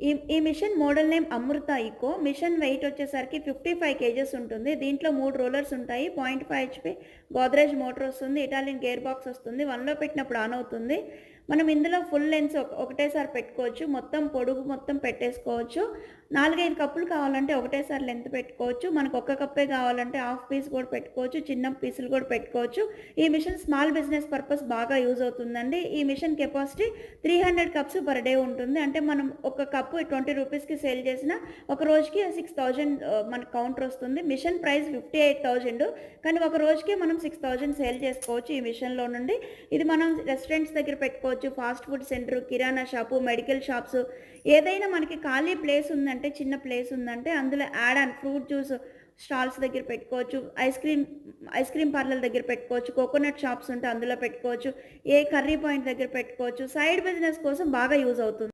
ఈ machine model name అమృత ఇకో. Machine wait వచ్చేసరికి 55 kgs ఉంటుంది. దీంట్లో 3 రోలర్స్ ఉంటాయి. 0.5 హెచ్‌పీ గోద్రేజ్ మోటార్ వస్తుంది. ఇటాలియన్ గేర్ బాక్స్ వస్తుంది. 1లో పెట్టినప్పుడు ఆన్ అవుతుంది. మనం ఇందులో ఫుల్ లెన్స్ ఒకటేసారి పెట్టుకోవచ్చు. మొత్తం పొడుగు మొత్తం పెట్టేసుకోవచ్చు. 4, 5 కప్పులు కావాలంటే ఒకటేసారి లెంత్ పెట్టుకోవచ్చు. మనకు ఒక్క కప్పే కావాలంటే హాఫ్ పీస్ కూడా పెట్టుకోవచ్చు. చిన్న పీసులు కూడా పెట్టుకోవచ్చు. ఈ మిషన్ స్మాల్ బిజినెస్ పర్పస్ బాగా యూజ్ అవుతుందండి. ఈ machine capacity 300 cups per day ఉంటుంది. అంటే మనం ఒక కప్పు 20 రూపీస్‌కి సేల్ చేసినా ఒక రోజుకి 6000 మనకు కౌంటర్ వస్తుంది. మిషన్ ప్రైస్ 58,000 కానీ ఒక రోజుకే మనం 6000 సేల్ చేసుకోవచ్చు ఈ మిషన్‌లో నుండి. ఇది మనం రెస్టారెంట్స్ దగ్గర పెట్టుకోవచ్చు. ఫాస్ట్ ఫుడ్ సెంటర్, కిరాణా షాపు, మెడికల్ షాప్స్ ఏదైనా మనకి ఖాళీ ప్లేస్ ఉందంటే, చిన్న ప్లేస్ ఉందంటే అందులో add on fruit juice stalls దగ్గర పెట్టుకోవచ్చు. ఐస్ క్రీమ్ పార్లర్ దగ్గర పెట్టుకోవచ్చు. కోకోనట్ షాప్స్ ఉంటే అందులో పెట్టుకోవచ్చు. ఏ కర్రీ పాయింట్ దగ్గర పెట్టుకోవచ్చు. సైడ్ బిజినెస్ కోసం బాగా యూజ్ అవుతుంది.